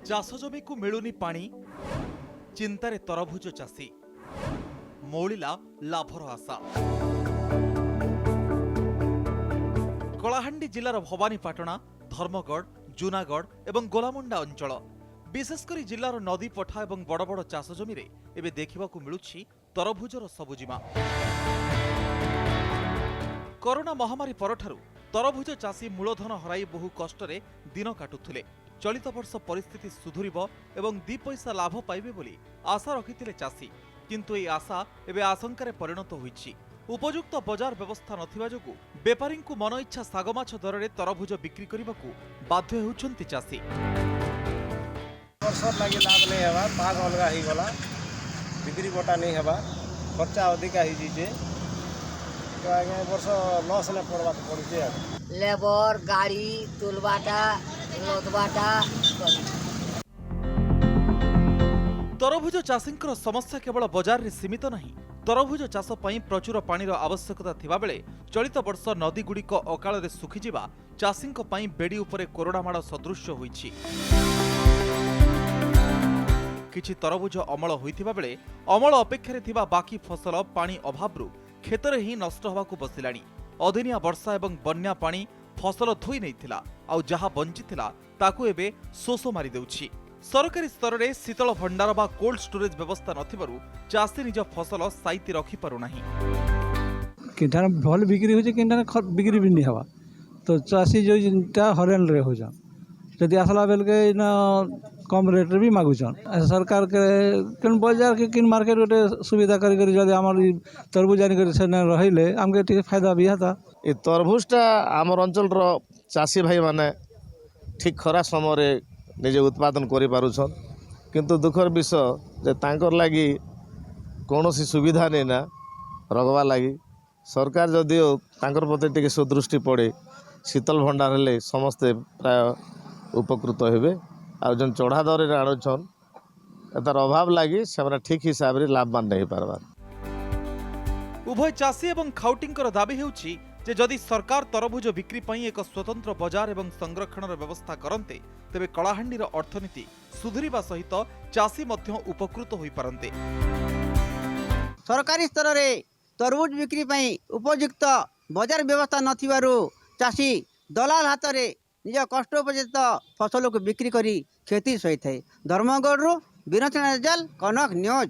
चाष जमी को मिलुनी पानी चिंतारे तरभुज चाषी मौलिला लाभर आशा। कलाहांडी जिलार भवानीपाटना धर्मगढ़ जूनागढ़ एवं गोलामुंडा अंचल विशेषकर जिलार नदी पठा एवं बड़ बड़ चाष जमी रे एबे देखिबाकू मिलुछि तरभुजर सबुजिमा। कोरोना महामारी परठारु तरभुज चाषी मूलधन हराई बहु कष्टरे दिन काटुथिले। चलित वर्ष परिस्थिति सुधुरिब एवं दी पैसा लाभ पाइबे बोली आशा रखिथिले चाषी, किंतु ए आशा एबे आशंकारे परिणत होईछि। उपयुक्त बजार व्यवस्था नथिबा जोगु बेपारी को मन इच्छा सागमाछ दररे तरभुज बिक्री करबाकू बाध्य हेउछन्ति चाषी। वर्ष लगी लाभ नहीं हेबा, पाग अलगा ही गला, बिक्री बटा नहीं हेबा, खर्चा अधिका ही जीजे तो आगे वर्ष लॉस ने पड़वा पड़ुचे। लेबर गाड़ी तुलबाटा लोदबाटा तरभुज चाषींकर समस्या केवल बजार रे सीमित नहीं। तरभुज चाष पई प्रचुर पानीर आवश्यकता थिबा बेले चलित वर्ष नदी गुड़िक अकाल रे सुखी जिबा चाषींक पई बेडी उपरे कोरोना माड़ सदृश्य होईछि। किछि तरभुज अमल होइथिबा बेले अमल अपेक्षा थिबा बाकी फसल पानी अभावरु खेतरे ही नष्ट होबाकू बसिलाणी। अदिनिया वर्षा एवं बन्या पानी फसल धोई नैथिला आउ जहा बंचिथिला ताकू एबे शोष मारी देउछि। सरकारी स्तर में शीतल भंडार बा कोल्ड स्टोरेज व्यवस्था नथिबारु चाषी निज फसल साइति रखि पारु नाही। किंठान भल बिक्री होजे किंठान बिक्री भी नहीं हवा तो चाषी जो जिनटा हरेन रे हो जा यदि आसला बेल के ना कम रेट रे भी मागुछन। सरकार के किन बाजार के किन मार्केट गोटे सुविधा करी करी जदि हमर तरबूज जानि करी से न रहिले हमके ठीक फायदा भी हता। ए तरभुजटा आमर अंचल रो चाषी भाई माने ठीक खरा समय रे निजे उत्पादन करि पारुछन, किंतु दुखर विषय जे तांकर लागि कोनोसी सुविधा नै ना रगवा लागि। सरकार जदिओ तांकर प्रति टिके सुदृष्टि पड़े शीतल भंडार हेले समस्ते प्राय उपकृत हेबे। आ जन चढ़ा दर रे आनुछन एतार अभाव लागि सेमरा ठीक हिसाब रे लाभवान नहीं पारबा। उभय चाषी एवं खाउटींकर दाबी हेउछि जे जदि सरकार तरभुज बिक्री पई एक स्वतंत्र बजार एवं संरक्षण व्यवस्था करन्ते तेबे कलाहांडीर अर्थनीति सुधुरिबा सहित चाषी मध्य उपकृत होई पारन्ते। सरकारी स्तर रे तरबूज बिक्री पई उपयुक्त बजार व्यवस्था नथिबारु चाषी दलाल हाथ रे निज कष्टोपजित फसल को बिक्री करी खेती सही। धर्मगढ़ रु विनोद जल कनक न्यूज।